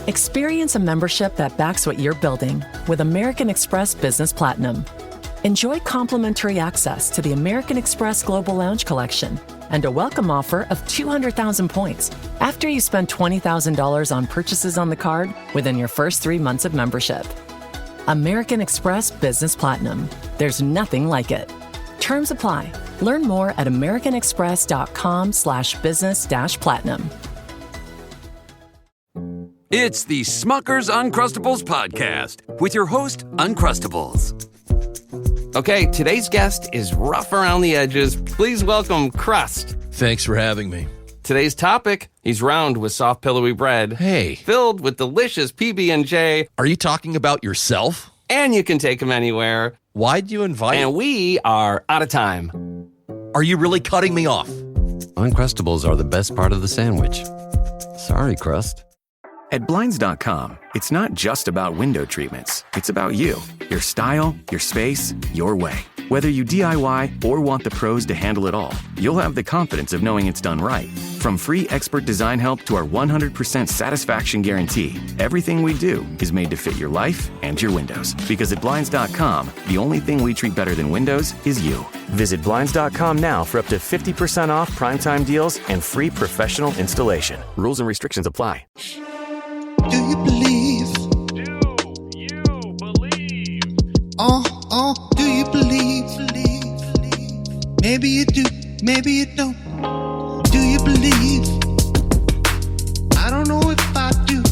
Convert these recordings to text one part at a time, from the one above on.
Experience a membership that backs what you're building with American Express Business Platinum. Enjoy complimentary access to the American Express Global Lounge Collection and a welcome offer of 200,000 points after you spend $20,000 on purchases on the card within your first 3 months of membership. American Express Business Platinum. There's nothing like it. Terms apply. Learn more at americanexpress.com/business-platinum. It's the Smucker's Uncrustables podcast with your host, Uncrustables. Okay, today's guest is rough around the edges. Please welcome Crust. Thanks for having me. Today's topic, he's round with soft, pillowy bread. Hey. Filled with delicious PB&J. Are you talking about yourself? And you can take him anywhere. Why'd you invite? And we are out of time. Are you really cutting me off? Uncrustables are the best part of the sandwich. Sorry, Crust. At Blinds.com, it's not just about window treatments. It's about you, your style, your space, your way. Whether you DIY or want the pros to handle it all, you'll have the confidence of knowing it's done right. From free expert design help to our 100% satisfaction guarantee, everything we do is made to fit your life and your windows. Because at Blinds.com, the only thing we treat better than windows is you. Visit Blinds.com now for up to 50% off primetime deals and free professional installation. Rules and restrictions apply. Do you believe? Do you believe? Do you believe? Maybe you do, maybe you don't. Do you believe? I don't know if I do.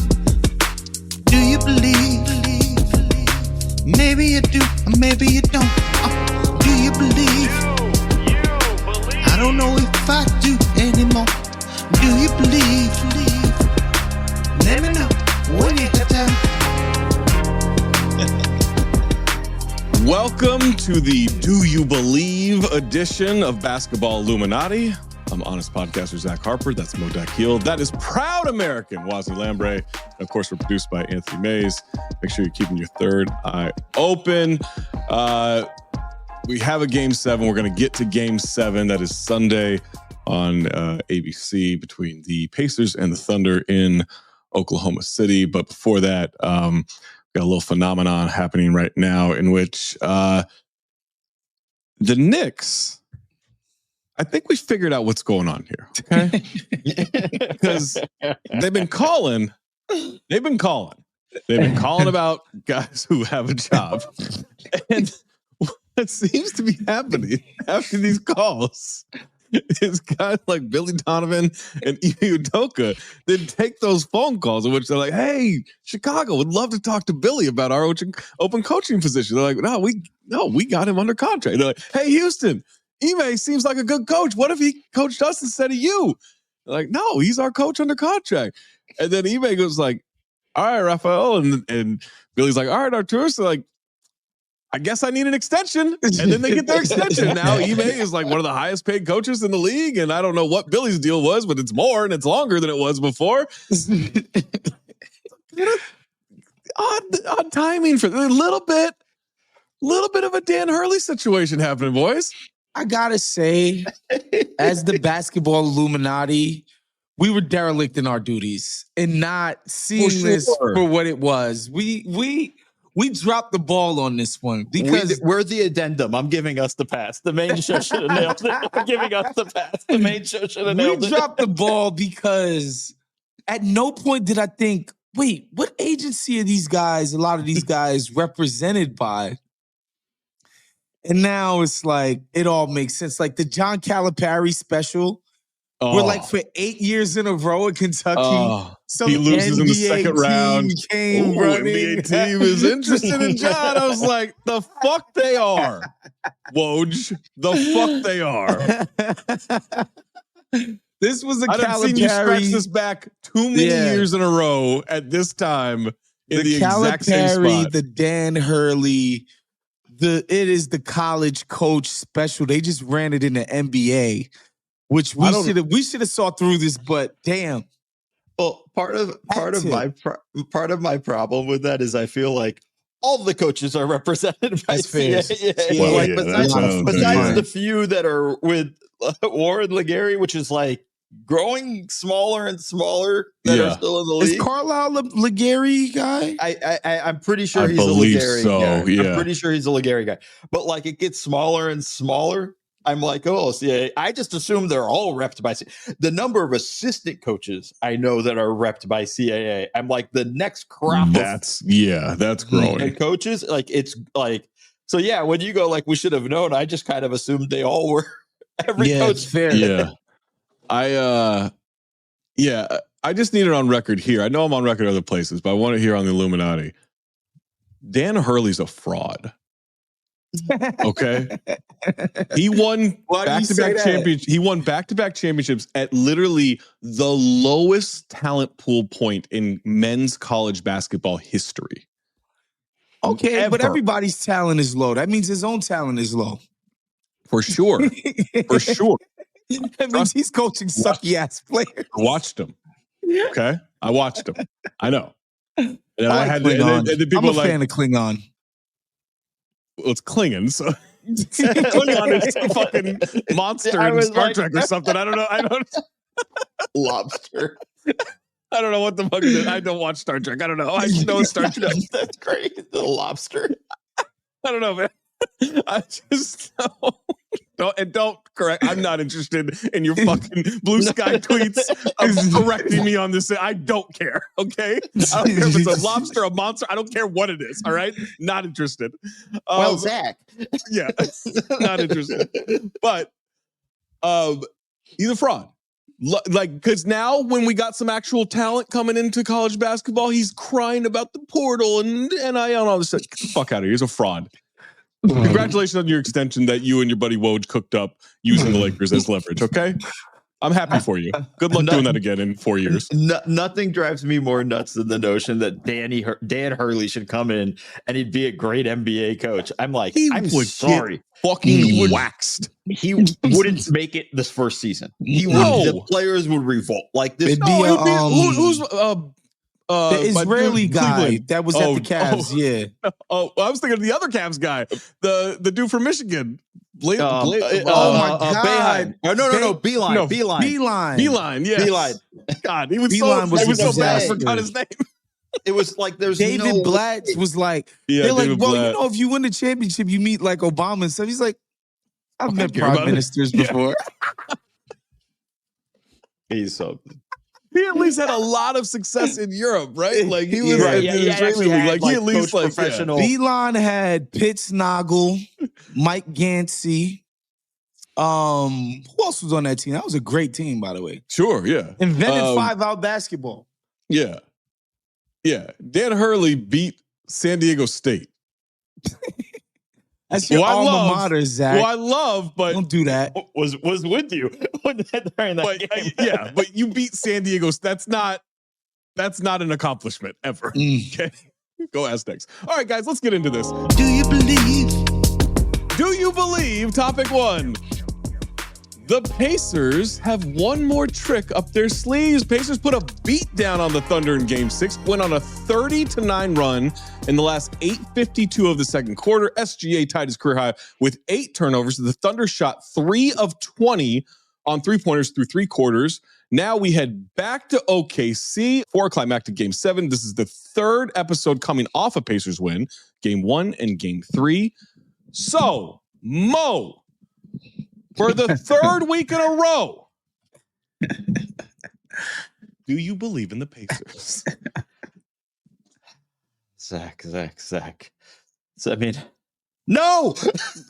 Do you believe? Maybe you do, or maybe you don't. Do you believe? Do you believe? I don't know if I do anymore. Do you believe? Let me know when you have time. Welcome to the Do You Believe edition of Basketball Illuminati. I'm honest podcaster Zach Harper. That's Mo Dakhil. That is proud American Wosny Lambre. Of course, we're produced by Anthony Mays. Make sure you're keeping your third eye open. We have a Game 7. We're going to get to Game 7. That is Sunday on ABC between the Pacers and the Thunder in Oklahoma City. But before that, got a little phenomenon happening right now in which the Knicks, I think we figured out what's going on here. Okay. Because they've been calling about guys who have a job. And what seems to be happening after these calls is guys like Billy Donovan and Ime Udoka then take those phone calls in which they're like, hey, Chicago would love to talk to Billy about our open coaching position. They're like, no, we got him under contract. They're like, hey, Houston, Ime seems like a good coach. What if he coached us instead of you? They're like, no, he's our coach under contract. And then Ime goes like, all right, Raphael. And Billy's like, all right, Artur. So like, I guess I need an extension. And then they get their extension. Now Ime is like one of the highest paid coaches in the league. And I don't know what Billy's deal was, but it's more and it's longer than it was before. Odd timing for a little bit of a Dan Hurley situation happening, boys. I gotta say, as the Basketball Illuminati, we were derelict in our duties and not seeing this for what it was. We dropped the ball on this one because we're the addendum. I'm giving us the pass. The main show should have nailed it. I'm giving us the pass. The main show should have nailed it. We dropped the ball because at no point did I think, wait, what agency are these guys, a lot of these guys represented by? And now it's like, it all makes sense. Like the John Calipari special, where like for 8 years in a row in Kentucky, he loses NBA in the second round. NBA team is interested in John. I was like, the fuck they are. Woj, the fuck they are. This was a I've Calipari. seen you scratch this back too many years in a row at this time in the exact same spot. The Dan Hurley, it is the college coach special. They just ran it in the NBA, which we should have saw through this, but damn. Well, part of my problem with that is I feel like all the coaches are represented by CAA. Well, besides the few that are with Warren Legary, which is like growing smaller and smaller that are still in the league. Is Carlisle a Legary guy? I'm pretty sure I he's a believe Legary so, guy. yeah. I'm pretty sure he's a Legary guy. But like it gets smaller and smaller. I'm like, oh, CAA. I just assume they're all repped by CAA. The number of assistant coaches I know that are repped by CAA. I'm like, the next crop that's growing. And coaches, like, it's like, so yeah, when you go like, we should have known, I just kind of assumed they all were every coach. Fair. Yeah. I just need it on record here. I know I'm on record other places, but I want to hear on the Illuminati. Dan Hurley's a fraud. Okay. He won back-to-back championships. He won back-to-back championships at literally the lowest talent pool point in men's college basketball history. Okay, but everybody's talent is low. That means his own talent is low. For sure. For sure. That means he's coaching sucky ass players. I watched him. Okay. I watched him. I know. And I had Klingon. And people I'm a fan of Klingon. Well, it's Klingon, so Klingon is a fucking monster in Star Trek or something. I don't know. Lobster. I don't know what the fuck is it. I don't watch Star Trek. I don't know. I just know it's Star Trek. That's great. The lobster. I don't know, man. I just don't correct. I'm not interested in your fucking blue sky tweets of correcting me on this. I don't care. Okay, I don't care if it's a lobster, a monster. I don't care what it is. All right, not interested. Well, Zach, yeah, not interested. But he's a fraud. Like, because now when we got some actual talent coming into college basketball, he's crying about the portal and NIL and all this stuff. Get the fuck out of here. He's a fraud. Congratulations on your extension that you and your buddy Woj cooked up using the Lakers as leverage, okay? I'm happy for you. Good luck doing that again in 4 years. Nothing drives me more nuts than the notion that Dan Hurley should come in and he'd be a great NBA coach. I'm like, I'm sorry. Fucking waxed. He wouldn't make it this first season. The players would revolt. Like this. Who's the Israeli guy Cleveland. that was at the Cavs, yeah. I was thinking of the other Cavs guy, the dude from Michigan. Oh my God! No, Beeline. Beeline, yeah. Beeline. God, he was so bad. I forgot his name. It was like there's David Blatt was like, they're like, well, Blatt. you know, if you win the championship, you meet like Obama and stuff. He's like, I've met prime ministers before. He's so. He at least had a lot of success in Europe, right? Like he was in the Israeli league. Like he at least like professional. Yeah. Beeline had Pittsnogles, Mike Gansey. Who else was on that team? That was a great team, by the way. Sure, yeah. Invented 5-out basketball. Yeah. Yeah. Dan Hurley beat San Diego State. That's your alma mater, Zach. Well, I love, but don't do that. Was with you during that game. Yeah, but you beat San Diego. That's not an accomplishment ever. Okay, go Aztecs. All right, guys, let's get into this. Do you believe? Do you believe? Topic 1. The Pacers have one more trick up their sleeves. Pacers put a beat down on the Thunder in Game 6, went on a 30-9 run in the last 8:52 of the second quarter. SGA tied his career high with 8 turnovers. The Thunder shot 3 of 20 on three-pointers through 3 quarters. Now we head back to OKC for a climactic Game 7. This is the 3rd episode coming off a Pacers win, Game 1 and Game 3. So, Mo, for the 3rd week in a row, do you believe in the Pacers? Zach. So, I mean, no.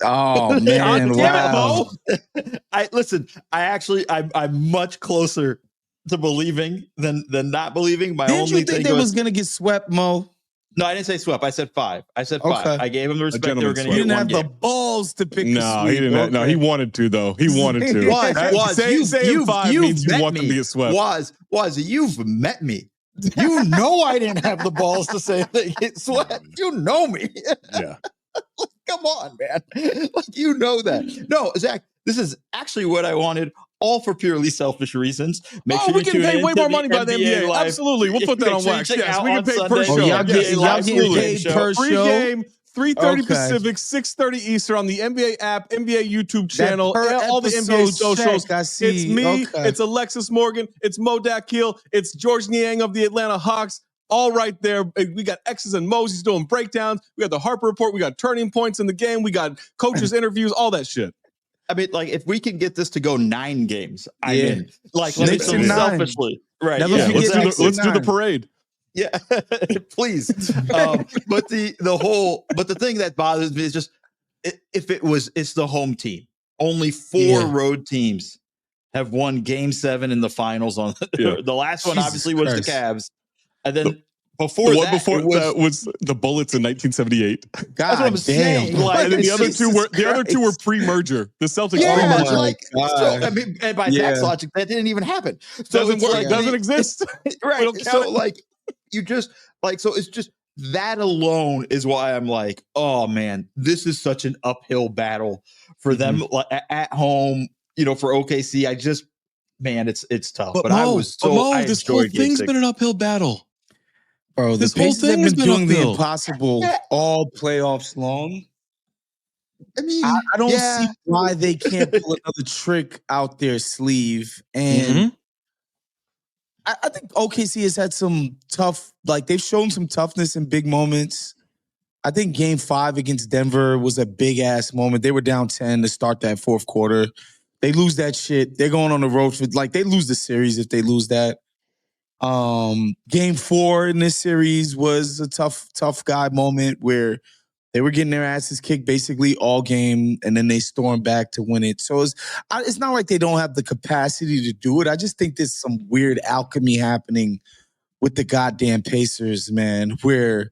Oh man! Wow. I'm much closer to believing than not believing. Didn't you think they was gonna get swept, Mo? No, I didn't say swept. I said 5. I said 5. Okay. I gave him the respect they were going to get. He didn't have the balls to pick. No, he didn't. Okay. No, he wanted to though. He wanted to. Saying 5 means you want them to get swept. Was you've met me. You know I didn't have the balls to say they get swept. You know me. Yeah. Come on, man. Like you know that. No, Zach. This is actually what I wanted. All for purely selfish reasons. Make sure we can pay way more money by the NBA. Absolutely. We'll put that on wax. Yes, we can pay per show. Y'all getting paid per show. 3:30 Okay. Pacific, 6:30 Eastern on the NBA app, NBA YouTube channel, per all the NBA episode socials. check, I see. It's me, Okay. it's Alexis Morgan, it's Mo Dakhil, it's George Niang of the Atlanta Hawks. All right there. We got X's and Mo's. He's doing breakdowns. We got the Harper report. We got turning points in the game. We got coaches' interviews, all that shit. I mean, like, if we can get this to go 9 games, I'm in. Like, Knicks let's in 9. selfishly. Right. Never Yeah. forget Let's Knicks in do the 9. parade. Yeah, please. But the thing that bothers me is just it's the home team. Only 4 road teams have won Game 7 in the finals. On the last one, Jesus obviously, was Christ. the Cavs, and then before The one that, before it was, that was the Bullets in 1978. God that's what I'm saying. damn. Like, And then the other it's two were Jesus pre-merger. The Celtics yeah, pre-merger. my like, God. so, I mean, and by Yeah. tax logic, that didn't even happen. So Doesn't it's work. like, Doesn't exist. We right. don't count So it. like, you just like, so it's just that alone is why I'm like, oh man, this is such an uphill battle for them like, at home. You know, for OKC, I just, man, it's tough. But I was so I this whole enjoyed Game thing's 6. been an uphill battle. Bro, This the whole Pacers thing have has been been doing the uphill. impossible all playoffs long. I mean, I don't yeah. see why they can't pull another trick out their sleeve. And I think OKC has had some tough, like they've shown some toughness in big moments. I think Game 5 against Denver was a big ass moment. They were down 10 to start that fourth quarter. They lose that shit. They're going on the road for like they lose the series if they lose that. Game 4 in this series was a tough guy moment where they were getting their asses kicked basically all game, and then they stormed back to win it. So it's not like they don't have the capacity to do it. I just think there's some weird alchemy happening with the goddamn Pacers, man, where,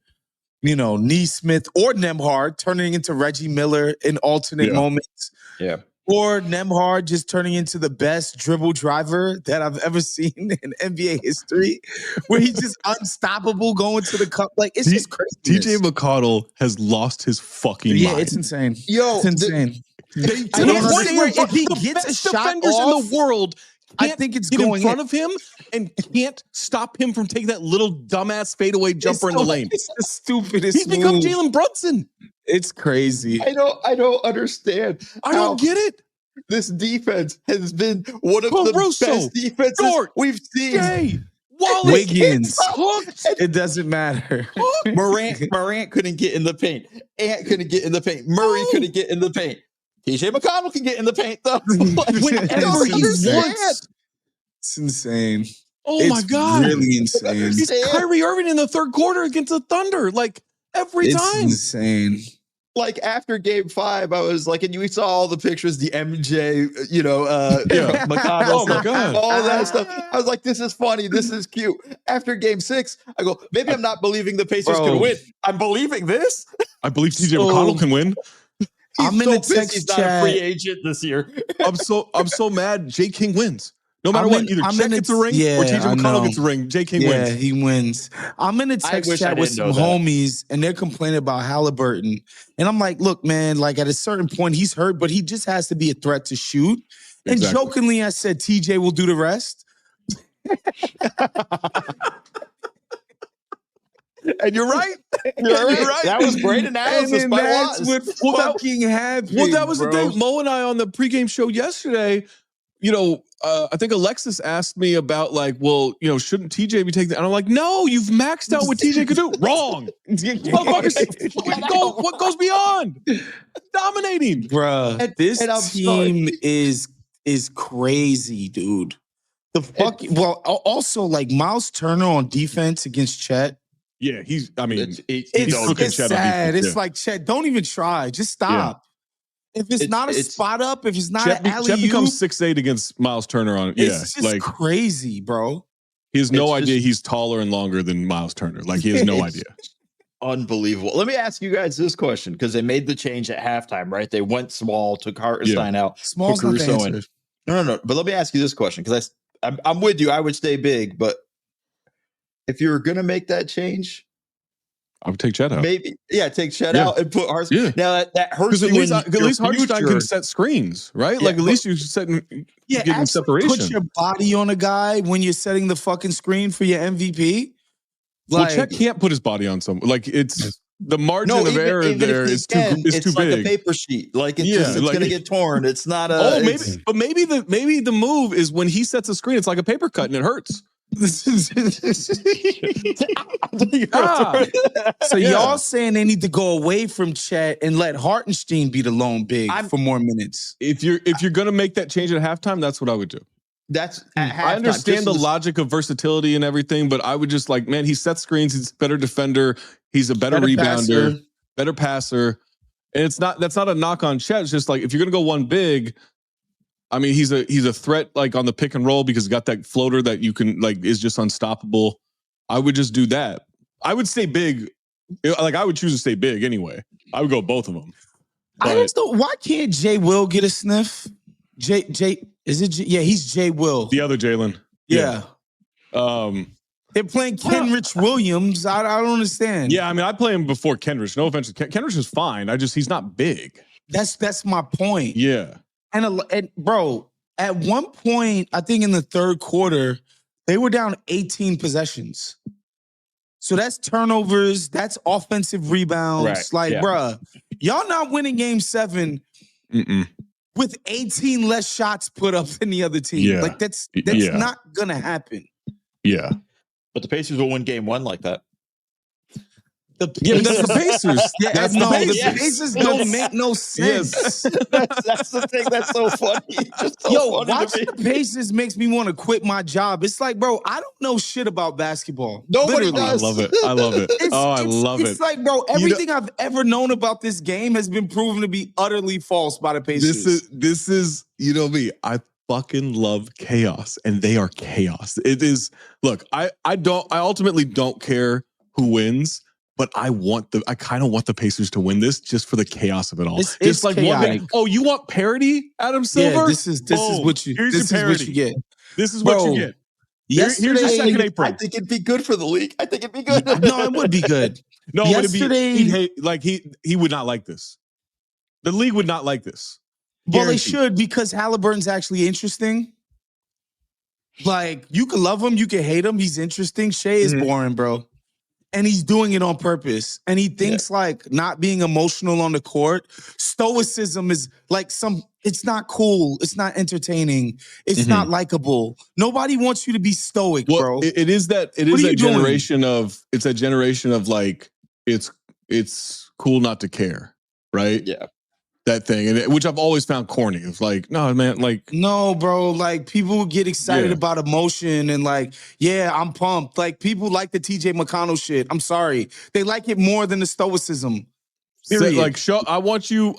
you know, Neesmith or Nembhard turning into Reggie Miller in alternate moments. Yeah. Or Nembhard just turning into the best dribble driver that I've ever seen in NBA history, where he's just unstoppable going to the cup. Like, it's just crazy. TJ McConnell has lost his fucking mind. Yeah, it's insane. Yo, It's insane. To I the don't point understand. where If he the gets a best shot defenders off, in the world I can't think it's get in going front in. of him and can't stop him from taking that little dumbass fadeaway jumper in the lane. It's the stupidest He's become move. Jalen Brunson. It's crazy. I don't understand. I don't get it. This defense has been one of Caruso, the best defenses Dort, we've seen. Jay, Wallace, Wiggins. Hooked. It doesn't matter. Morant couldn't get in the paint. Ant couldn't get in the paint. Murray couldn't get in the paint. TJ McConnell can get in the paint though. Whenever he wants. It's insane. Oh It's my God. really insane. He's Kyrie Irving in the third quarter against the Thunder. Like every It's time. insane. Like after Game 5, I was like, and we saw all the pictures, the MJ, McConnell, Oh my God. all that stuff. I was like, this is funny, this is cute. After Game 6, I go, maybe I'm not believing the Pacers Bro. can win. I'm believing this. I believe TJ So- McConnell can win. I'm in so the pissed text he's not a chat. free agent this year. I'm so mad. Jay King wins. No matter what, either Chet gets a ring or TJ I McConnell know. gets a ring. Jay King Yeah, wins. he wins. I'm in a text wish I chat with didn't some know that. homies, and they're complaining about Halliburton. And I'm like, look, man, like at a certain point, he's hurt, but he just has to be a threat to shoot. And Exactly. jokingly, I said, TJ will do the rest. And you're right. You're right. That was great And analysis then by that's Watts. what fucking happened. Well, that was bro. the thing. Mo and I on the pregame show yesterday, I think Alexis asked me about shouldn't TJ be taking that? And I'm like, no, you've maxed out what TJ could do. Wrong. Motherfuckers, what goes beyond? Dominating. Bruh, this and I'm team is crazy, dude. The fuck. Well, also like Miles Turner on defense against Chet. Yeah, he's It's cooking Chet on sad. defense, It's yeah. like Chet. Don't even try. Just stop. If it's not a spot up, if it's not Chet, an alley Chet becomes 6'8" against Miles Turner on it's just crazy, bro. he has no it's idea just- he's taller and longer than Miles Turner. Like he has no idea. Unbelievable. Let me ask you guys this question because they made the change at halftime, right? They went small, took Hartenstein out, Small's put not the Caruso in. answer. No. But let me ask you this question because I'm with you. I would stay big, but if you were going to make that change, I would take Chet out. maybe, take Chet Yeah. out and put Hartenstein. Yeah. Now that hurts Because at you least, in at your least Hartenstein future. can set screens, right? Yeah, Like at least you're setting, getting actually separation. Put your body on a guy when you're setting the fucking screen for your MVP. Well, Like, Chet can't put his body on someone. Like it's the margin of error there is too it's like big. a paper sheet. Like it's Yeah, it's like- gonna get torn. It's not a. maybe the move is when he sets a screen, it's like a paper cut and it hurts. So y'all saying they need to go away from Chet and let Hartenstein be the lone big for more minutes. If you're gonna make that change at halftime, that's what I would do. That's at halftime. I understand the Just logic of versatility and everything, but I would just like, man, he sets screens, he's a better defender, he's a better rebounder, better passer. And that's not a knock on Chet. It's just like if you're gonna go one big, I mean, he's a threat like on the pick and roll because he's got that floater that you can like is just unstoppable. I would just do that. I would stay big. Like I would choose to stay big anyway. I would go both of them. But, I just don't. Why can't Jay Will get a sniff? Jay is it? Yeah, he's Jay Will. the other Jalen. Yeah. They're playing Kenrich Williams. I don't understand. Yeah, I mean, I play him before Kenrich. No offense, Kenrich is fine. He's not big. That's my point. Yeah. And bro, at one point, I think in the third quarter, they were down 18 possessions. So that's turnovers, that's offensive rebounds. Bruh, y'all not winning game 7 with 18 less shots put up than the other team. Yeah. Like that's not gonna happen. Yeah. But the Pacers will win game 1 like that. The Pacers. That's the Pacers. That's the Pacers. The Pacers don't make no sense. That's the thing that's so funny. Just so Yo, funny watching to the Pacers makes me want to quit my job. It's like, bro, I don't know shit about basketball. Nobody Literally. does. I love it. I love it. I love it. It's like, bro, everything I've ever known about this game has been proven to be utterly false by the Pacers. This is you know me. I fucking love chaos, and they are chaos. It is. Look, I ultimately don't care who wins. But I kind of want the Pacers to win this just for the chaos of it all. It's like chaotic. you want parity, Adam Silver? Yeah, this is what you. Here's this your is parity. what you get. This is what you get. Here's your second apron. I think it'd be good for the league. I think it'd be good. No, it would be good. No, yesterday, he would not like this. The league would not like this. Well, they should because Halliburton's actually interesting. Like you can love him, you can hate him. He's interesting. Shea is boring, bro. And he's doing it on purpose. And he thinks like not being emotional on the court. Stoicism is like it's not cool. It's not entertaining. It's not likable. Nobody wants you to be stoic, bro. It is that generation of like, it's cool not to care. Right? Yeah. That thing, which I've always found corny. It's like, no, man, like... No, bro, like, people get excited about emotion and like, yeah, I'm pumped. Like, people like the TJ McConnell shit. I'm sorry. They like it more than the stoicism. Period. I want you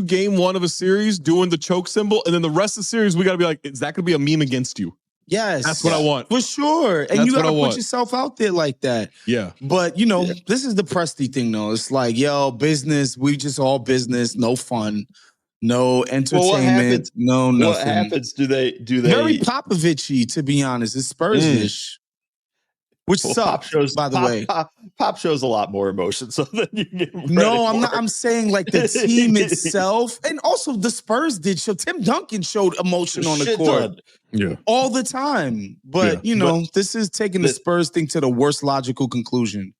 game 1 of a series doing the choke symbol, and then the rest of the series, we got to be like, is that going to be a meme against you? Yes. That's what I want. For sure. And That's you got to what I put want. yourself out there like that. Yeah. But, this is the Presty thing, though. It's like, yo, business. We just all business. No fun. No entertainment. No nothing. What happens? Do they? Very Popovich-y, to be honest. It's Spurs-ish. Which sucks, by the way. Pop shows a lot more emotion so than you get credit No, I'm for. not. I'm saying like the team itself, and also the Spurs did show. Tim Duncan showed emotion on the Shit court, ton. Yeah, all the time. But this is taking the Spurs thing to the worst logical conclusion.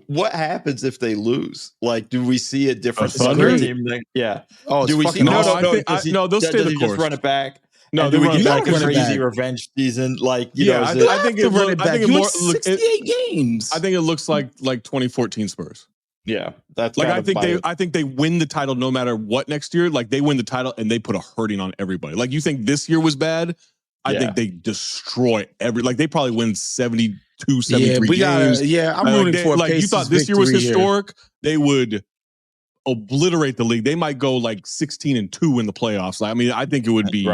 What happens if they lose? Like, do we see a different Thunder team? Yeah. Oh, do we see? fucking No, awesome. No, they'll stay the course. Just run it back. No, do we run get it like back. a crazy back. revenge season? Like, I think it run it back. it more 68 games. I think it looks like 2014 Spurs. yeah, that's Like kind I think they win the title no matter what next year. Like they win the title and they put a hurting on everybody. Like you think this year was bad? I think they destroy they probably win 72, 73 games. I'm rooting for a like you Pacers thought this year was victory here. historic. They would obliterate the league. They might go like 16-2 in the playoffs. Like, I mean, I think it would be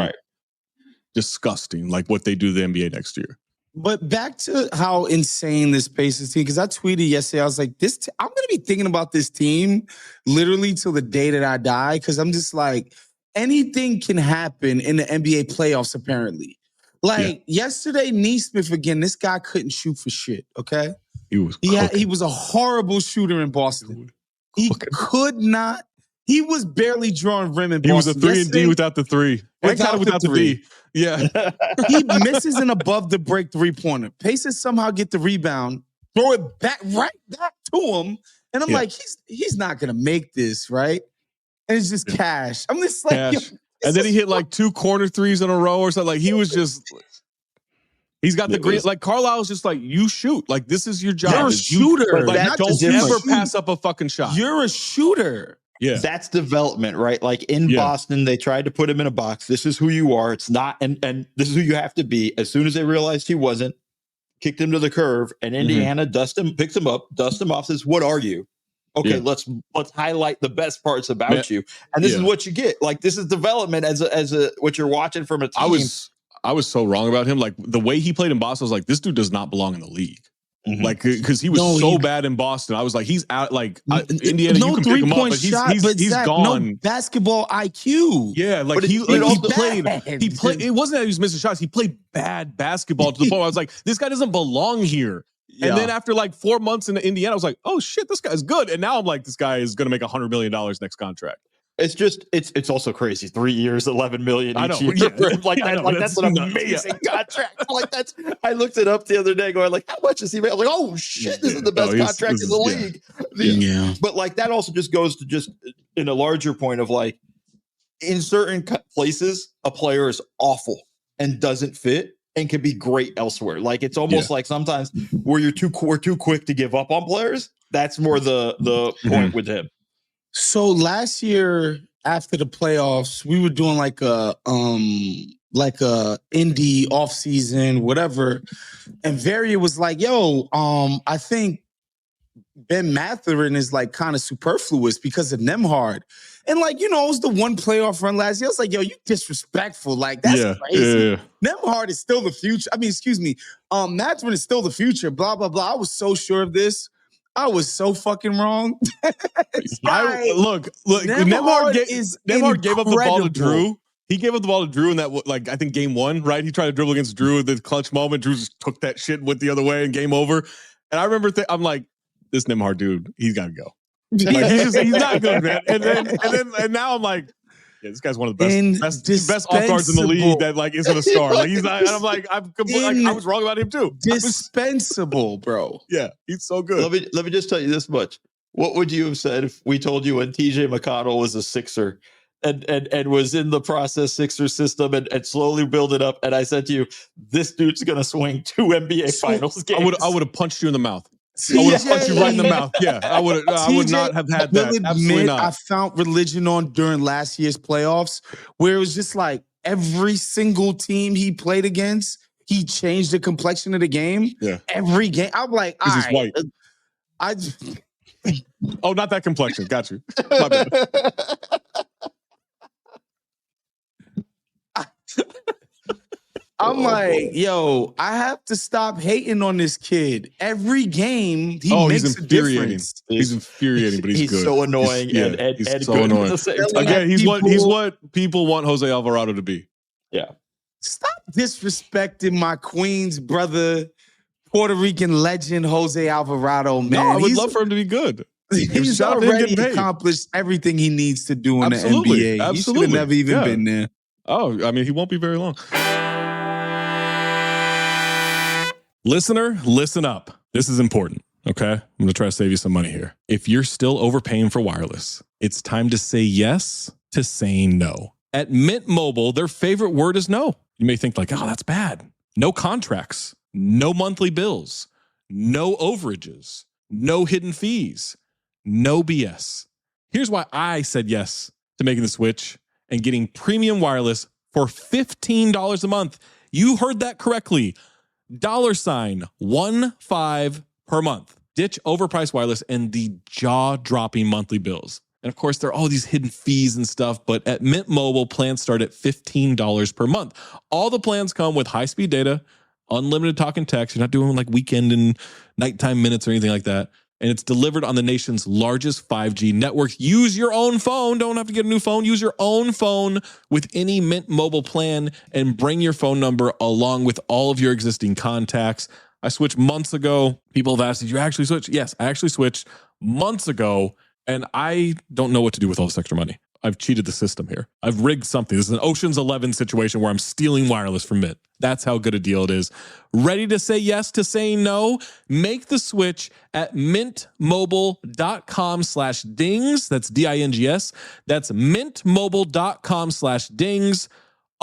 disgusting, like what they do to the NBA next year. But back to how insane this Pacers team, because I tweeted yesterday, I was like, I'm going to be thinking about this team literally till the day that I die, because I'm just like, anything can happen in the NBA playoffs, apparently. Like, yesterday, Neesmith, again, this guy couldn't shoot for shit, okay? He was He was a horrible shooter in Boston. He could not. He was barely drawing rim in Boston. He was a 3-and-D without the 3. Without the D. Yeah. He misses an above the break 3-pointer. Pacers somehow get the rebound, throw it back right back to him, And I'm like, he's not gonna make this, right? And it's just cash. I'm just like, Cash. And then he hit like 2 corner threes in a row or something. Like he was just. He's got the green. Like Carlisle's just like, you shoot. Like this is your job. You're a shooter. Like don't ever pass up a fucking shot. You're a shooter. Yeah, that's development, right? Like in Boston, they tried to put him in a box. This is who you are. It's not, and this is who you have to be. As soon as they realized he wasn't, kicked him to the curve, and Indiana picks him up, dusts him off, says, "What are you?" Okay, let's highlight the best parts about you, and this is what you get. Like this is development as a what you're watching from a team. I was so wrong about him. Like the way he played in Boston, I was like, this dude does not belong in the league. Like because he was so bad in Boston. I was like, he's out. Like Indiana, you can pick him up, but he's Zach, gone. No basketball IQ. Yeah, like he played. It wasn't that he was missing shots. He played bad basketball to the point where I was like, this guy doesn't belong here. Yeah. And then after like 4 months in Indiana, I was like, oh shit, this guy's good. And now I'm like, this guy is going to make $100 million next contract. It's just it's also crazy. 3 years, $11 million each year. Yeah. That's an amazing contract. Like I looked it up the other day, going like, how much is he making? Like, oh shit, this is the best contract in the league. But like that also just goes to just in a larger point of like, in certain places, a player is awful and doesn't fit and can be great elsewhere. Like it's almost like sometimes where we're too quick to give up on players. That's more the point with him. So last year after the playoffs, we were doing like a indie off season, whatever. And Varia was like, yo, I think Ben Mathurin is like kind of superfluous because of Nembhard. And like, it was the one playoff run last year. I was like, yo, you disrespectful. Like, that's crazy. Nembhard is still the future. I mean, excuse me. Mathurin is still the future, blah, blah, blah. I was so sure of this. I was so fucking wrong. Look, Nembhard gave up the ball to Drew. He gave up the ball to Drew in that, like, I think game 1, right? He tried to dribble against Drew at the clutch moment. Drew just took that shit, went the other way, and game over. And I remember, I'm like, this Nembhard dude, he's got to go. Like, he's not good, man. And now I'm like, yeah, this guy's one of the best off guards in the league that like isn't a star. Like he's not, and I'm like, I was wrong about him too. Dispensable, bro. Yeah, he's so good. Let me just tell you this much. What would you have said if we told you when TJ McConnell was a Sixer and was in the process Sixer system and slowly build it up? And I said to you, this dude's gonna swing 2 NBA Finals games. I would have punched you in the mouth. I would have punched you right in the mouth. Yeah, I would not have had that. Absolutely not. I found religion on during last year's playoffs where it was just like every single team he played against, he changed the complexion of the game. Yeah. Every game. I'm like, all right. Oh, not that complexion. Got you. My bad. I'm like, yo, I have to stop hating on this kid. Every game, he makes a difference. He's infuriating, but he's good. He's so annoying and so good annoying. at the same time. Again, he's what people want Jose Alvarado to be. Yeah. Stop disrespecting my Queens brother, Puerto Rican legend Jose Alvarado, man. No, I would love for him to be good. He's already accomplished everything he needs to do in the NBA. Absolutely. He should have never even been there. Oh, I mean, he won't be very long. Listener, listen up. This is important, okay? I'm going to try to save you some money here. If you're still overpaying for wireless, it's time to say yes to saying no. At Mint Mobile, their favorite word is no. You may think like, oh, that's bad. No contracts, no monthly bills, no overages, no hidden fees, no BS. Here's why I said yes to making the switch and getting premium wireless for $15 a month. You heard that correctly. $15 per month. Ditch overpriced wireless and the jaw-dropping monthly bills. And of course, there are all these hidden fees and stuff, but at Mint Mobile, plans start at $15 per month. All the plans come with high-speed data, unlimited talk and text. You're not doing like weekend and nighttime minutes or anything like that. And it's delivered on the nation's largest 5G network. Use your own phone. Don't have to get a new phone. Use your own phone with any Mint Mobile plan and bring your phone number along with all of your existing contacts. I switched months ago. People have asked, did you actually switch? Yes, I actually switched months ago, and I don't know what to do with all this extra money. I've cheated the system here. I've rigged something. This is an Ocean's 11 situation where I'm stealing wireless from Mint. That's how good a deal it is. Ready to say yes to saying no? Make the switch at mintmobile.com/dings. That's DINGS. That's mintmobile.com/dings.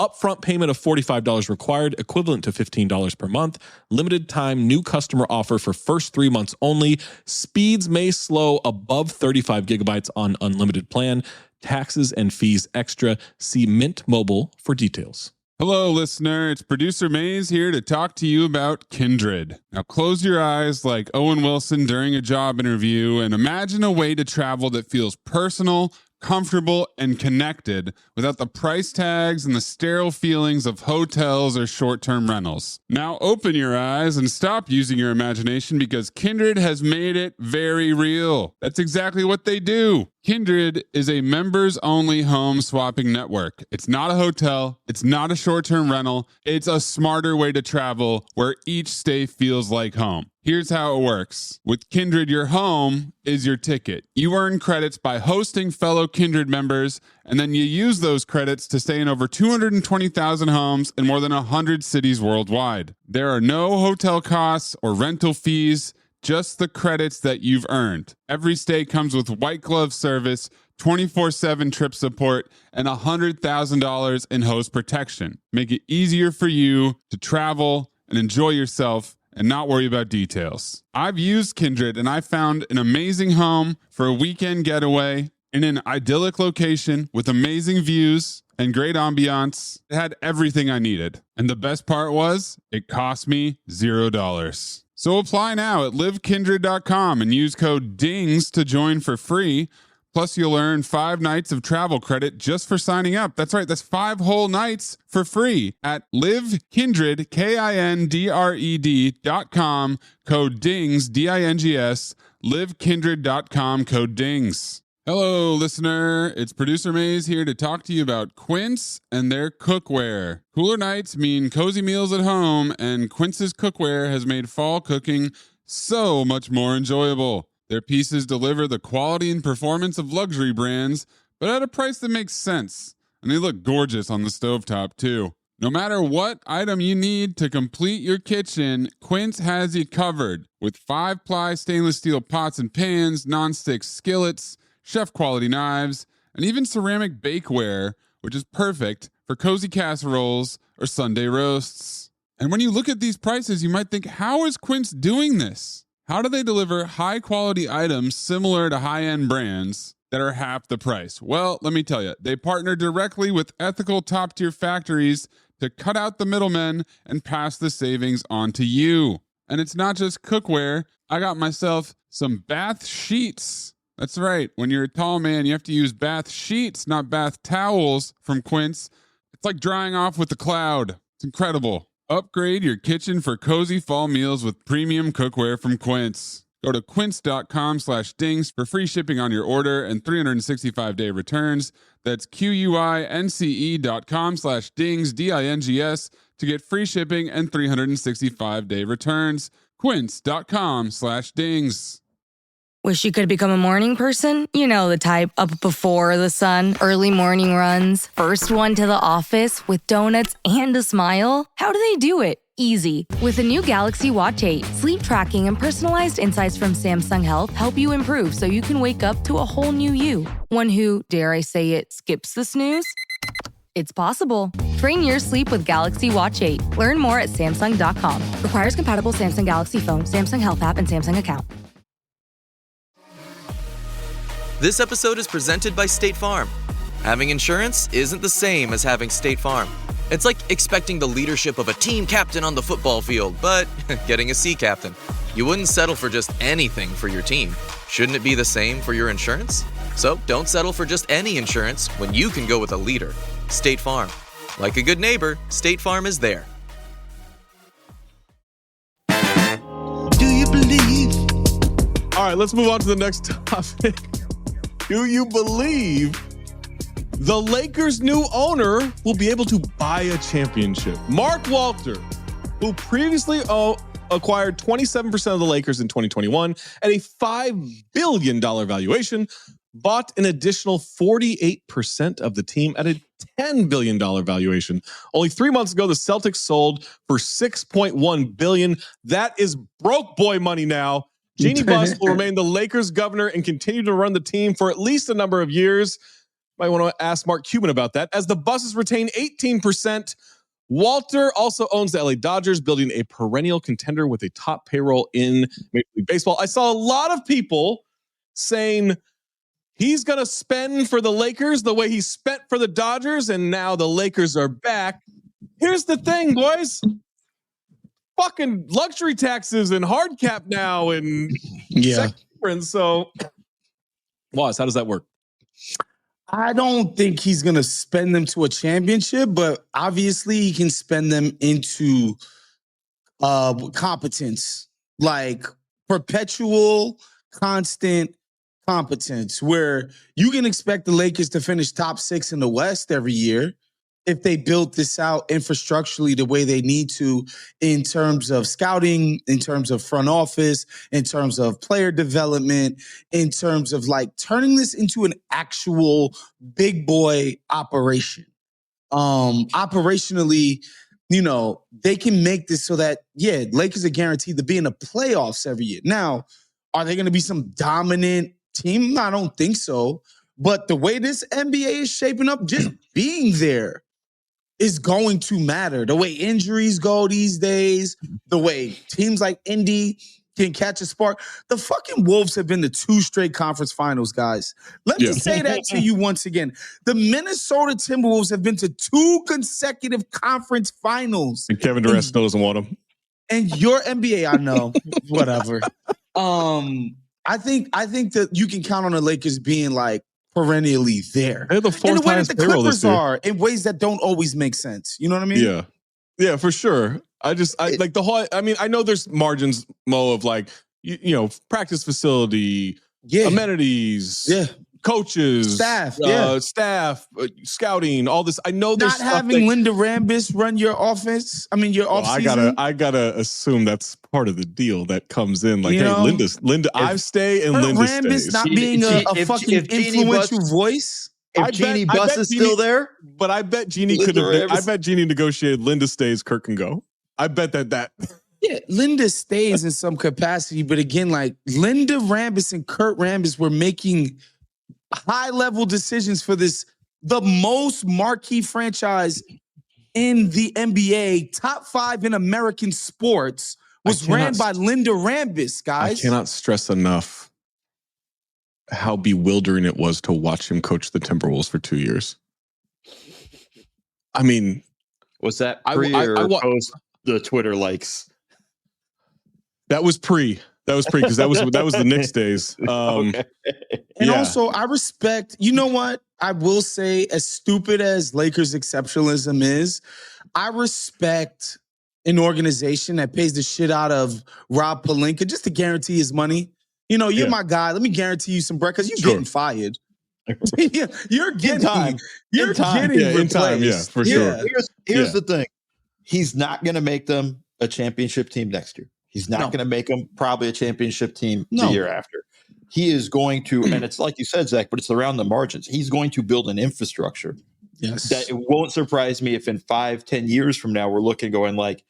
Upfront payment of $45 required, equivalent to $15 per month. Limited time new customer offer for first 3 months only. Speeds may slow above 35 gigabytes on unlimited plan. Taxes and fees extra. See Mint Mobile for details. Hello, listener. It's producer Maze here to talk to you about Kindred. Now, close your eyes like Owen Wilson during a job interview and imagine a way to travel that feels personal, comfortable, and connected without the price tags and the sterile feelings of hotels or short-term rentals. Now open your eyes and stop using your imagination because Kindred has made it very real. That's exactly what they do. Kindred is a members-only home swapping network. It's not a hotel. It's not a short-term rental. It's a smarter way to travel where each stay feels like home. Here's how it works. With Kindred, your home is your ticket. You earn credits by hosting fellow Kindred members, and then you use those credits to stay in over 220,000 homes in more than 100 cities worldwide. There are no hotel costs or rental fees, just the credits that you've earned. Every stay comes with white glove service, 24/7 trip support, and $100,000 in host protection. Make it easier for you to travel and enjoy yourself and not worry about details. I've used Kindred and I found an amazing home for a weekend getaway in an idyllic location with amazing views and great ambiance. It had everything I needed. And the best part was, it cost me $0. So apply now at livekindred.com and use code DINGS to join for free. Plus, you'll earn 5 nights of travel credit just for signing up. That's right, that's 5 whole nights for free at livekindred, KINDRED.com, code DINGS, DINGS, livekindred.com, code DINGS. Hello, listener. It's producer Maze here to talk to you about Quince and their cookware. Cooler nights mean cozy meals at home, and Quince's cookware has made fall cooking so much more enjoyable. Their pieces deliver the quality and performance of luxury brands, but at a price that makes sense. And they look gorgeous on the stovetop, too. No matter what item you need to complete your kitchen, Quince has you covered. With 5-ply stainless steel pots and pans, nonstick skillets, chef-quality knives, and even ceramic bakeware, which is perfect for cozy casseroles or Sunday roasts. And when you look at these prices, you might think, how is Quince doing this? How do they deliver high-quality items similar to high-end brands that are half the price? Well, let me tell you, they partner directly with ethical top-tier factories to cut out the middlemen and pass the savings on to you. And it's not just cookware. I got myself some bath sheets. That's right. When you're a tall man, you have to use bath sheets, not bath towels from Quince. It's like drying off with a cloud. It's incredible. Upgrade your kitchen for cozy fall meals with premium cookware from Quince. Go to quince.com/dings for free shipping on your order and 365-day returns. That's QUINCE.com/dings, DINGS, to get free shipping and 365-day returns. Quince.com/dings. Wish you could become a morning person? You know the type, up before the sun, early morning runs, first one to the office with donuts and a smile. How do they do it? Easy. With the new Galaxy Watch 8, sleep tracking and personalized insights from Samsung Health help you improve so you can wake up to a whole new you. One who, dare I say it, skips the snooze? It's possible. Train your sleep with Galaxy Watch 8. Learn more at Samsung.com. Requires compatible Samsung Galaxy phone, Samsung Health app, and Samsung account. This episode is presented by State Farm. Having insurance isn't the same as having State Farm. It's like expecting the leadership of a team captain on the football field, but getting a sea captain. You wouldn't settle for just anything for your team. Shouldn't it be the same for your insurance? So don't settle for just any insurance when you can go with a leader. State Farm. Like a good neighbor, State Farm is there. Do you believe? All right, let's move on to the next topic. Do you believe the Lakers' new owner will be able to buy a championship? Mark Walter, who previously acquired 27% of the Lakers in 2021 at a $5 billion valuation, bought an additional 48% of the team at a $10 billion valuation. Only 3 months ago, the Celtics sold for $6.1 billion. That is broke boy money now. Jeannie Buss will remain the Lakers governor and continue to run the team for at least a number of years. Might want to ask Mark Cuban about that. As the Busses retain 18%, Walter also owns the LA Dodgers, building a perennial contender with a top payroll in Major League Baseball. I saw a lot of people saying he's going to spend for the Lakers the way he spent for the Dodgers, and now the Lakers are back. Here's the thing, boys. Fucking luxury taxes and hard cap now and so Waz, how does that work? I don't think he's going to spend them to a championship, but obviously he can spend them into competence, like perpetual, constant competence, where you can expect the Lakers to finish top 6 in the West every year if they built this out infrastructurally the way they need to, in terms of scouting, in terms of front office, in terms of player development, in terms of like turning this into an actual big boy operation. Operationally, you know, they can make this so that, yeah, Lakers are guaranteed to be in the playoffs every year. Now, are they going to be some dominant team? I don't think so. But the way this NBA is shaping up, just being there is going to matter. The way injuries go these days, the way teams like Indy can catch a spark. The fucking Wolves have been to 2 straight conference finals, guys. Let me say that to you once again. The Minnesota Timberwolves have been to 2 consecutive conference finals. And Kevin Durant still doesn't want them. And your NBA, I know, whatever. I think that you can count on the Lakers being like perennially there. They're the 4th highest payroll this year. Are in ways that don't always make sense. You know what I mean? Yeah, for sure. I like the whole, I mean, I know there's margins, Mo, of like, you know, practice facility, amenities, coaches, staff, scouting, all this. I know there's not having Linda Rambis run your offense. I mean, your offseason. I gotta assume that's part of the deal that comes in. Like, hey, Linda, I stay and Linda Rambis stays. Not being a fucking influential voice. If Jeannie Buss is still there, but I bet Jeannie could have. I bet Jeannie negotiated. Linda stays, Kirk can go. I bet that. Yeah, Linda stays in some capacity, but again, like Linda Rambis and Kurt Rambis were making high-level decisions for this, the most marquee franchise in the NBA, top 5 in American sports, was ran by Linda Rambis, guys. I cannot stress enough how bewildering it was to watch him coach the Timberwolves for 2 years. I mean, was that pre or post the Twitter likes? That was pre. Because that was the Knicks days. And also, I respect. You know what? I will say, as stupid as Lakers exceptionalism is, I respect an organization that pays the shit out of Rob Pelinka just to guarantee his money. You know, you're my guy. Let me guarantee you some bread because you're getting fired. You're getting time. You're getting replaced. Time. Yeah, for sure. Here's the thing. He's not going to make them a championship team next year. He's not going to make them probably a championship team the year after. He is going to, and it's like you said, Zach, but it's around the margins. He's going to build an infrastructure. Yes. That it won't surprise me if in 5-10 years from now, we're looking going like,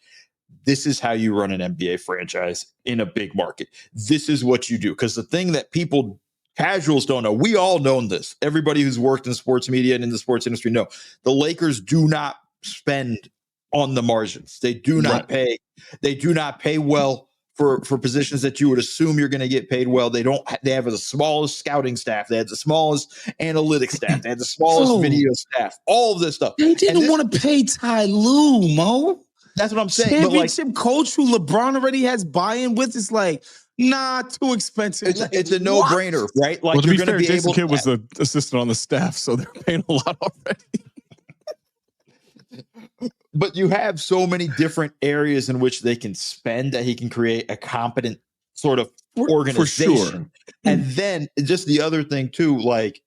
this is how you run an NBA franchise in a big market. This is what you do. Because the thing that people, casuals don't know, we all know this. Everybody who's worked in sports media and in the sports industry know the Lakers do not spend on the margins. They do not pay. They do not pay well for positions that you would assume you're going to get paid well. They don't. They have the smallest scouting staff. They have the smallest analytics staff. They have the smallest video staff. All of this stuff. They didn't want to pay Ty Lue, Mo. That's what I'm saying. Championship coach who LeBron already has buy-in with. It's like, nah, too expensive. It's a no-brainer, right? Like, well, to you're be fair, be Jason able Kidd was the assistant on the staff, so they're paying a lot already. But you have so many different areas in which they can spend that he can create a competent sort of organization. For sure. And then just the other thing too, like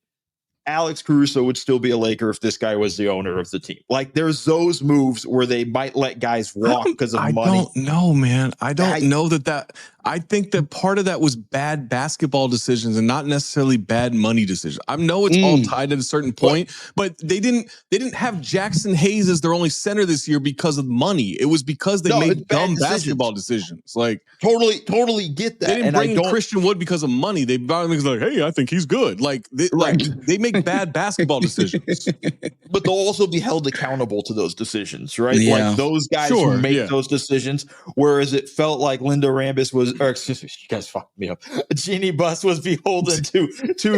Alex Caruso would still be a Laker if this guy was the owner of the team. Like there's those moves where they might let guys walk because of money. I don't know, man. I don't know that. I think that part of that was bad basketball decisions and not necessarily bad money decisions. I know it's all tied at a certain point, but they didn't have Jackson Hayes as their only center this year because of money. It was because they made dumb basketball decisions. Like totally get that. They didn't bring in Christian Wood because of money. They brought him because like, hey, I think he's good. Like they make bad basketball decisions. But they'll also be held accountable to those decisions, right? Yeah. Like those guys who make those decisions. Whereas it felt like Linda Rambis was, or excuse me, you guys fucked me up. Jeannie Buss was beholden to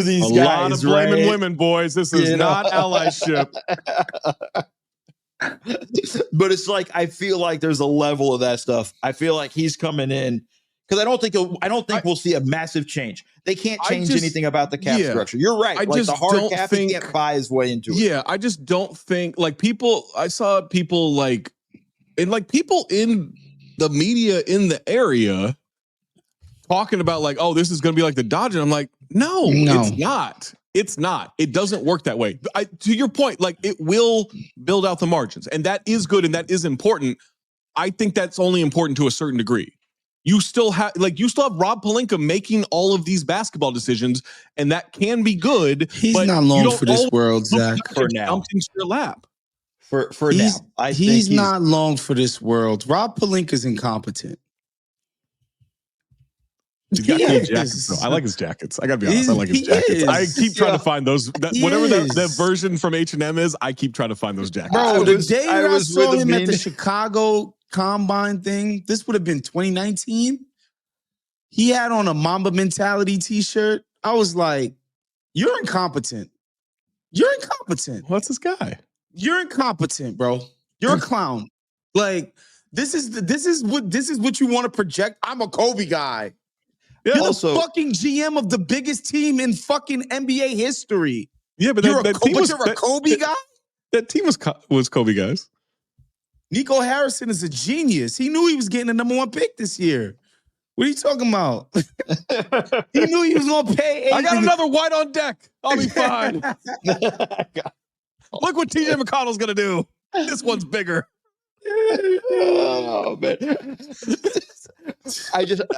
these guys. A lot of blaming women, boys. This is not allyship. But it's like I feel like there's a level of that stuff. I feel like he's coming in because I don't think we'll see a massive change. They can't change anything about the cap structure. You're right. Like the hard cap, he can't buy his way into it. Yeah, I just don't think like people. I saw people like people in the media in the area talking about like, oh, this is going to be like the Dodgers. I'm like, no, it's not. It's not. It doesn't work that way. To your point, like it will build out the margins, and that is good and that is important. I think that's only important to a certain degree. You still have Rob Pelinka making all of these basketball decisions, and that can be good. He's not long for this world, Zach. For now, dumped into your lap. For now, I think he's not long for this world. Rob Pelinka's incompetent. He's got cool jackets, though. I like his jackets. I gotta be honest. I like his jackets. I keep trying to find those. Whatever that version from H&M is, I keep trying to find those jackets. Bro, the day I saw him at the Chicago Combine thing, this would have been 2019. He had on a Mamba Mentality t-shirt. I was like, you're incompetent. You're incompetent. What's this guy? You're incompetent, bro. You're a clown. Like, this is what you want to project. I'm a Kobe guy. Yeah, you're the fucking GM of the biggest team in fucking NBA history. Yeah, but you're a Kobe guy? That team was Kobe guys. Nico Harrison is a genius. He knew he was getting the number 1 pick this year. What are you talking about? He knew he was going to pay. I got another white on deck. I'll be fine. Look what TJ McConnell's going to do. This one's bigger. Oh, man.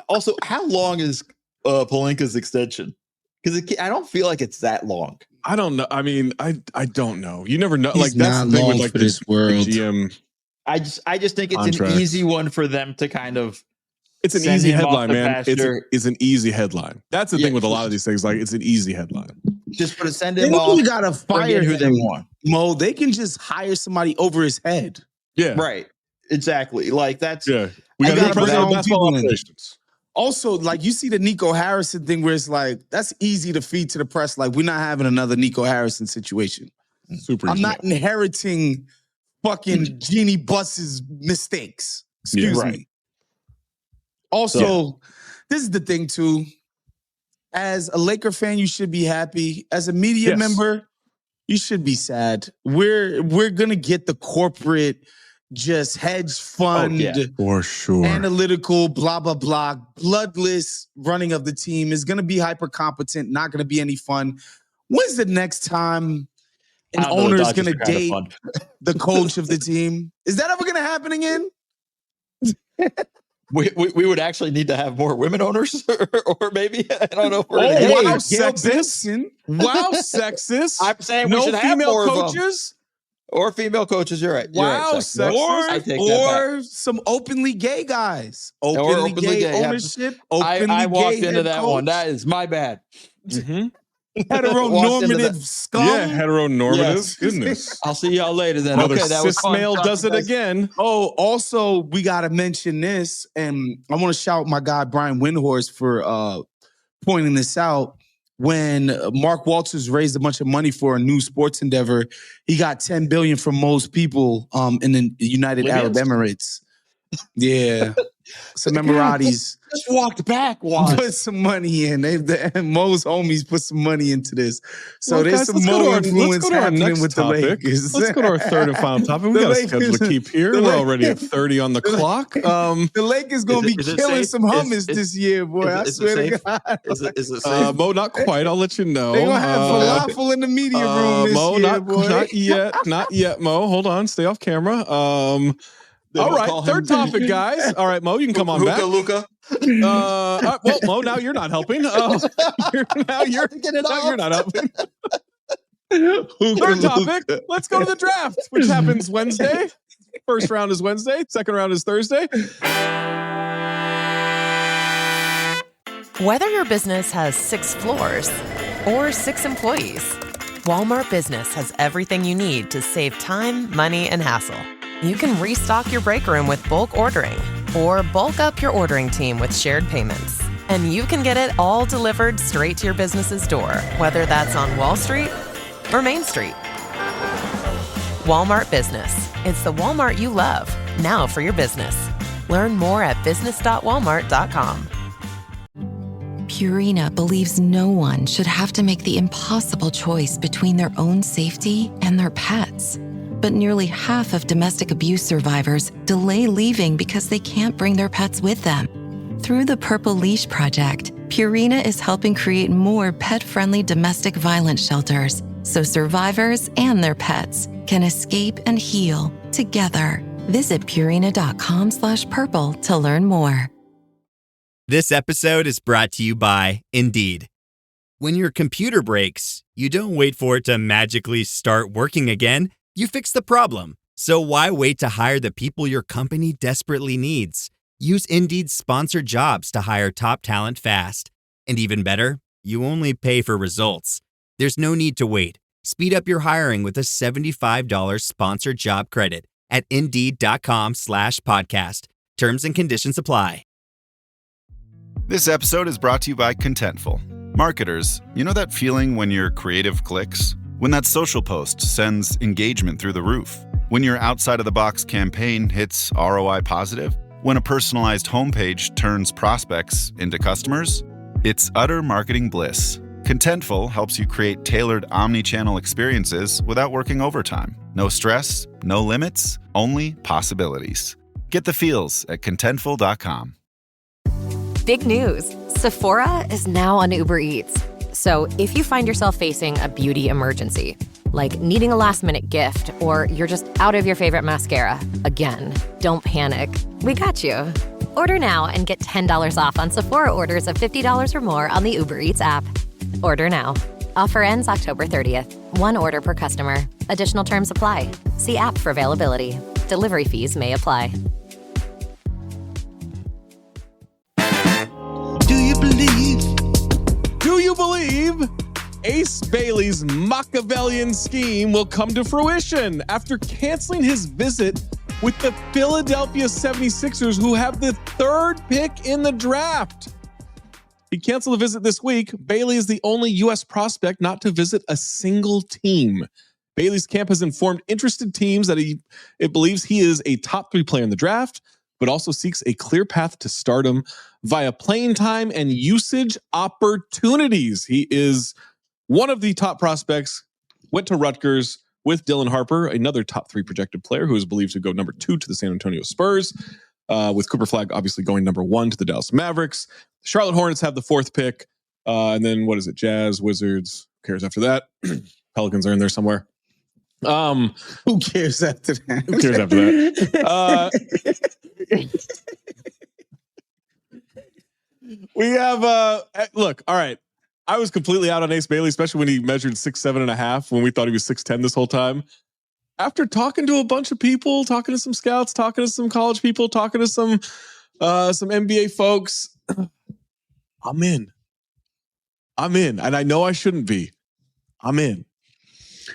Also, how long is Pelinka's extension? Because I don't feel like it's that long. I don't know. I mean, I don't know. You never know. He's like that's not the thing long with like for this world. The GM. I just think it's contracts. an easy one for them to kind of. It's an easy headline, man. It's an easy headline. That's the thing with a lot of these things. Like it's an easy headline. Just put a send him off. You gotta fire who they want. Mo, they can just hire somebody over his head. Yeah, right. Exactly. Like that's we got president of basketball operations. Also, like you see the Nico Harrison thing where it's like that's easy to feed to the press. Like we're not having another Nico Harrison situation. Super. I'm not inheriting fucking Jeannie Buss's mistakes. Excuse me. Also, this is the thing too. As a Laker fan, you should be happy. As a media member, you should be sad. We're gonna get the corporate, just hedge fund, for sure, analytical, blah blah blah, bloodless running of the team is gonna be hyper competent. Not gonna be any fun. When's the next time an owner is gonna date the coach of the team? Is that ever gonna happen again? We would actually need to have more women owners, or maybe I don't know. If we're wow, sexist! Wow, sexist! I'm saying no we should have female more coaches or female coaches. You're right. Wow, sexist! Or some openly gay guys, openly gay ownership. I walked into that coach. one. That is my bad. Mm-hmm. Heteronormative scum. Yeah, heteronormative. Yes. Goodness. I'll see y'all later then. Another okay, that was cis fun. male does it again. Oh, also, we got to mention this, and I want to shout my guy Brian Windhorst for pointing this out. When Mark Walters raised a bunch of money for a new sports endeavor, he got $10 billion from most people in the United Arab Emirates. Yeah. some Emiratis. Just walked back once. Put some money in. Mo's homies put some money into this. So Well, there's guys, some let's go Mo to our influence happening next with topic. the Lakers. Let's go to our third and final topic. We The got a Lakers- schedule to keep here. the We're Lakers- already at 30 on the clock. The Lakers gonna be is it killing safe? some hummus Is- this year, boy. I is it swear to safe? God. Is it safe? Mo, not quite. I'll let you know. They gonna have falafel in the media room this Mo, year, boy. not yet, Mo. Hold on, stay off camera. All right, third topic, guys. All right, Mo, you can come on back. Luca. Well, Mo, now you're not helping. You're not helping. Third topic. Let's go to the draft, which happens Wednesday. First round is Wednesday. Second round is Thursday. Whether your business has 6 floors or 6 employees, Walmart Business has everything you need to save time, money, and hassle. You can restock your break room with bulk ordering or bulk up your ordering team with shared payments. And you can get it all delivered straight to your business's door, whether that's on Wall Street or Main Street. Walmart Business. It's the Walmart you love, now for your business. Learn more at business.walmart.com. Purina believes no one should have to make the impossible choice between their own safety and their pets. But nearly half of domestic abuse survivors delay leaving because they can't bring their pets with them. Through the Purple Leash Project, Purina is helping create more pet-friendly domestic violence shelters so survivors and their pets can escape and heal together. Visit Purina.com/purple to learn more. This episode is brought to you by Indeed. When your computer breaks, you don't wait for it to magically start working again. You fix the problem. So why wait to hire the people your company desperately needs? Use Indeed's sponsored jobs to hire top talent fast. And even better, you only pay for results. There's no need to wait. Speed up your hiring with a $75 sponsored job credit at Indeed.com/podcast. Terms and conditions apply. This episode is brought to you by Contentful. Marketers, you know that feeling when your creative clicks? When that social post sends engagement through the roof? When your outside-of-the-box campaign hits ROI positive? When a personalized homepage turns prospects into customers? It's utter marketing bliss. Contentful helps you create tailored omni-channel experiences without working overtime. No stress, no limits, only possibilities. Get the feels at Contentful.com. Big news! Sephora is now on Uber Eats. So if you find yourself facing a beauty emergency, like needing a last-minute gift, or you're just out of your favorite mascara, again, don't panic. We got you. Order now and get $10 off on Sephora orders of $50 or more on the Uber Eats app. Order now. Offer ends October 30th. One order per customer. Additional terms apply. See app for availability. Delivery fees may apply. Do you believe Ace Bailey's Machiavellian scheme will come to fruition after canceling his visit with the Philadelphia 76ers, who have the 3rd pick in the draft? He canceled the visit this week. Bailey is the only U.S. prospect not to visit a single team. Bailey's camp has informed interested teams that it believes he is a top 3 player in the draft, but also seeks a clear path to stardom via playing time and usage opportunities. He is one of the top prospects, went to Rutgers with Dylan Harper, another top 3 projected player who is believed to go number 2 to the San Antonio Spurs, with Cooper Flagg obviously going number 1 to the Dallas Mavericks. The Charlotte Hornets have the 4th pick. And then what is it? Jazz, Wizards. Who cares after that? Pelicans are in there somewhere. Who cares after that? Who cares after that? We have look, all right. I was completely out on Ace Bailey, especially when he measured 6'7.5", when we thought he was 6'10" this whole time. After talking to a bunch of people, talking to some scouts, talking to some college people, talking to some NBA folks, I'm in. And I know I shouldn't be. I'm in.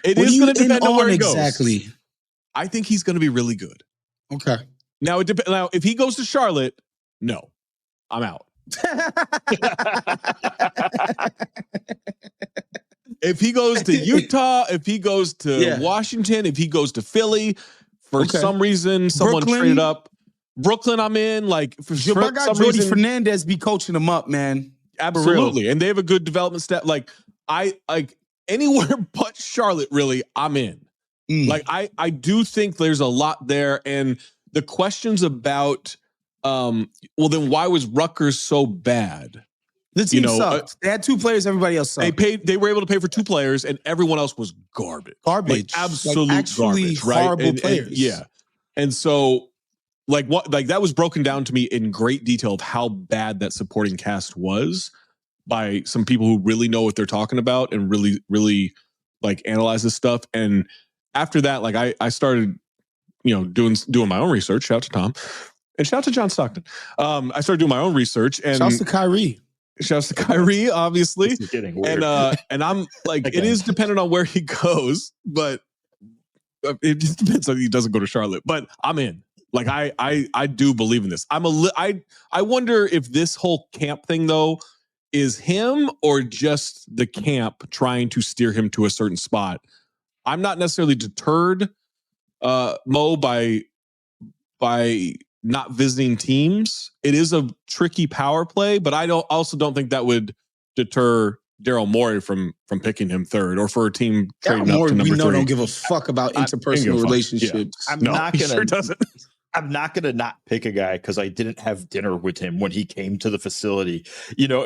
It is going to depend on where he goes. Exactly. I think he's going to be really good. Okay. Now, now, if he goes to Charlotte, no, I'm out. If he goes to Utah, if he goes to Washington, if he goes to Philly, for some reason, someone traded up. Brooklyn, I'm in. Like for my guy some Jordy reason, Fernandez be coaching them up, man. absolutely, and they have a good development step. Like I like anywhere but Charlotte. Really, I'm in. Like I do think there's a lot there, and the questions about well, then why was Rutgers so bad? The team sucked. They had 2 players. Everybody else sucked. They were able to pay for 2 players, and everyone else was garbage. Like, absolute actually garbage. Right? horrible And players. yeah, and so like that was broken down to me in great detail of how bad that supporting cast was by some people who really know what they're talking about and really like analyze this stuff. And after that, like I started, doing my own research. Shout out to Tom and shout out to John Stockton. I started doing my own research and shouts to Kyrie. Shouts to Kyrie, obviously. This is getting weird. And I'm like, it is dependent on where he goes, but it just depends on he doesn't go to Charlotte. But I'm in. Like I do believe in this. I wonder if this whole camp thing though is him or just the camp trying to steer him to a certain spot. I'm not necessarily deterred, Mo, by not visiting teams. It is a tricky power play, but I also don't think that would deter Daryl Morey from picking him third or for a team trading up to number 3. We know don't give a fuck about interpersonal relationships. I'm No, not he gonna. sure doesn't. I'm not gonna not pick a guy because I didn't have dinner with him when he came to the facility.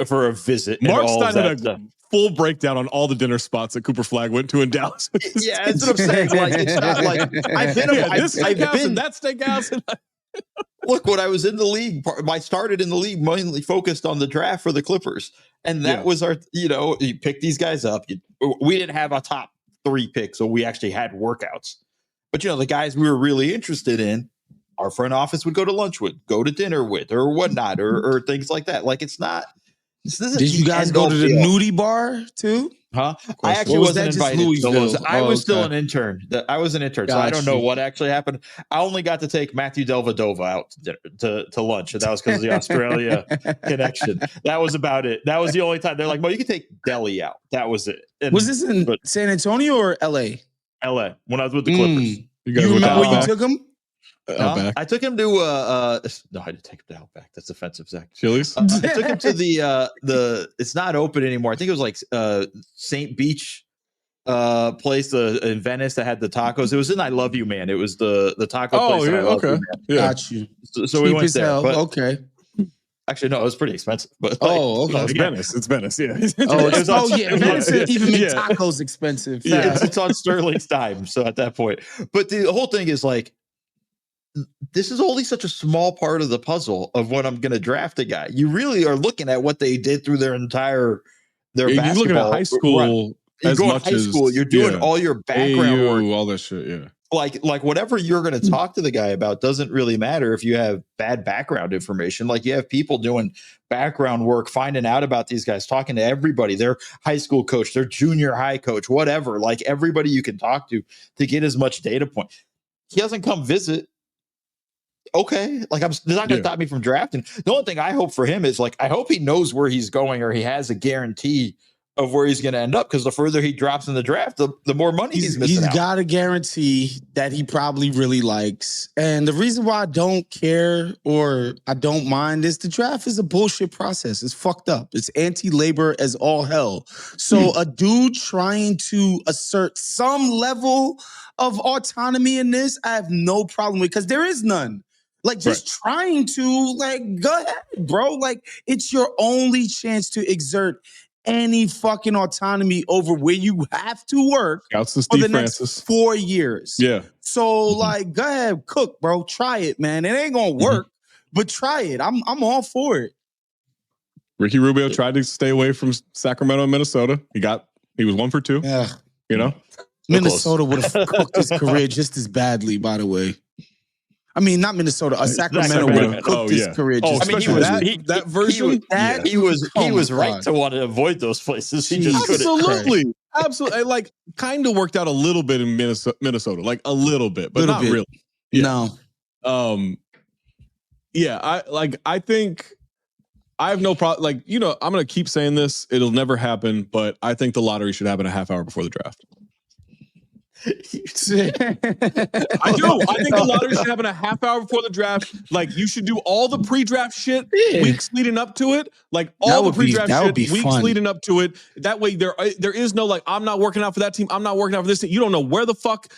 For a visit. And Mark all Stein of had that a stuff. full breakdown on all the dinner spots that Cooper Flagg went to in Dallas. Yeah, that's what I'm saying. Like, it's not like I've been. This steakhouse and that steakhouse. And Look, when I was in the league, I started in the league mainly focused on the draft for the Clippers. And that was our, you pick these guys up. We didn't have a top 3 pick, so we actually had workouts. But, the guys we were really interested in, our front office would go to lunch with, go to dinner with, or whatnot, or things like that. Like, it's not. Did you guys go to the nudie bar too? Huh? I actually wasn't invited. I was still an intern. I was an intern, so I don't know what actually happened. I only got to take Matthew Delvedova out to lunch, and that was because of the Australia connection. That was about it. That was the only time they're like, "Well, you can take Delhi out." That was it. And, was this in San Antonio or L.A.? L.A. when I was with the Clippers. You remember where you took him? I took him to no, I didn't take him to Outback. That's offensive, Zach. Chili's. I took him to the. It's not open anymore. I think it was like St. Beach place in Venice that had the tacos. It was in I Love You Man. It was the taco place. Yeah, okay. Got you. So we went there. But, okay. Actually, no, it was pretty expensive. But okay. It's Venice. It's Venice. Yeah. Venice even make tacos expensive. Yeah, it's on Sterling's dime. So at that point, but the whole thing is like. This is only such a small part of the puzzle of when I'm going to draft a guy. You really are looking at what they did through their basketball. You're looking at high school as much as you're doing all your background AU, work, all that shit. Yeah, like whatever you're going to talk to the guy about doesn't really matter if you have bad background information. Like you have people doing background work, finding out about these guys, talking to everybody, their high school coach, their junior high coach, whatever. Like everybody you can talk to get as much data point. He doesn't come visit. Okay, like they're not going to stop me from drafting. The only thing I hope for him is I hope he knows where he's going or he has a guarantee of where he's going to end up. Because the further he drops in the draft, the more money he's missing out. He's got a guarantee that he probably really likes. And the reason why I don't care or I don't mind is the draft is a bullshit process. It's fucked up. It's anti-labor as all hell. So a dude trying to assert some level of autonomy in this, I have no problem with because there is none. Trying to go ahead, bro. It's your only chance to exert any fucking autonomy over where you have to work for the next 4 years. Yeah. So go ahead, cook, bro. Try it, man. It ain't gonna work, but try it. I'm all for it. Ricky Rubio tried to stay away from Sacramento and Minnesota. He was 1 for 2. Yeah. Minnesota would have cooked his career just as badly, by the way. I mean, not Minnesota. Sacramento would have cooked his career. He was right God. to want to avoid those places. He just absolutely. It kind of worked out a little bit in Minnesota, a little bit, but not really. Yeah. No. Yeah. I think I have no problem. I'm going to keep saying this. It'll never happen, but I think the lottery should happen a half hour before the draft. I do. I think the lottery should happen a half hour before the draft. Like, you should do all the pre-draft shit weeks leading up to it. Like, all the pre-draft shit weeks leading up to it. That way, there is no, like, I'm not working out for that team. I'm not working out for this team. You don't know where the fuck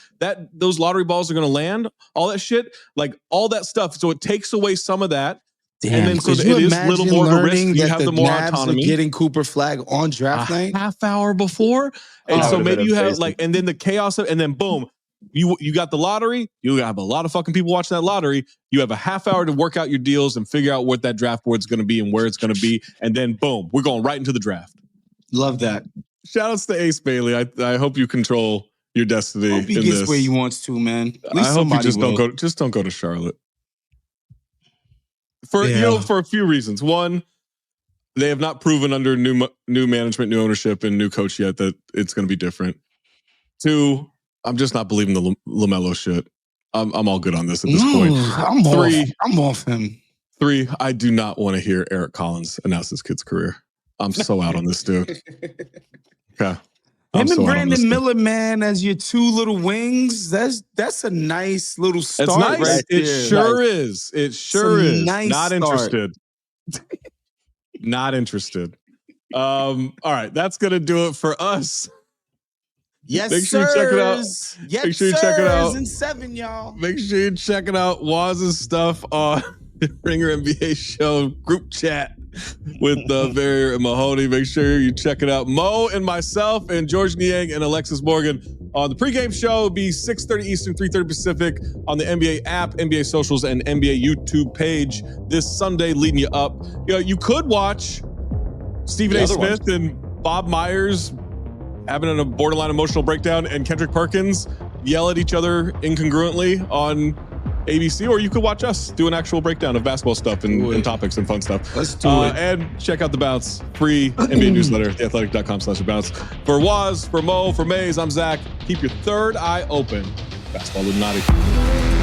those lottery balls are going to land. All that shit. Like, all that stuff. So it takes away some of that. Damn, and then so it is a little more of a risk. You have the more autonomy. Getting Cooper Flag on draft night, half hour before, and so maybe you have like, and then the chaos, and then boom, you got the lottery. You have a lot of fucking people watching that lottery. You have a half hour to work out your deals and figure out what that draft board's going to be and where it's going to be, and then boom, we're going right into the draft. Love that. Shout outs to Ace Bailey. I hope you control your destiny. Hope he gets where he wants to, man. I hope you just don't go to Charlotte. For a few reasons. One, they have not proven under new management, new ownership, and new coach yet that it's going to be different. Two, I'm just not believing the LaMelo shit. I'm all good on this at this point. I'm off him. Three, I do not want to hear Eric Collins announce this kid's career. I'm so out on this dude. Okay. Him and Brandon Miller, man, as your two little wings, that's a nice little start. It's nice. Right It there. sure is. It sure is. Nice not start. interested. Not interested. All right, that's gonna do it for us. Yes, Make sure you check it out. Yes, Make sure you check it out. In 7, y'all. Make sure you check it out. Waz's stuff on the Ringer NBA show group chat with Barrier and Mahoney. Make sure you check it out. Mo and myself and George Niang and Alexis Morgan on the pregame show. It'll be 6:30 Eastern, 3:30 Pacific on the NBA app, NBA socials, and NBA YouTube page this Sunday, leading you up. You know, you could watch Stephen A. Smith and Bob Myers having a borderline emotional breakdown and Kendrick Perkins yell at each other incongruently on ABC, or you could watch us do an actual breakdown of basketball stuff and topics and fun stuff. Let's do it. And check out The Bounce, free NBA newsletter, theathletic.com/bounce. For Waz, for Mo, for Maze, I'm Zach. Keep your third eye open. Basketball Illuminati.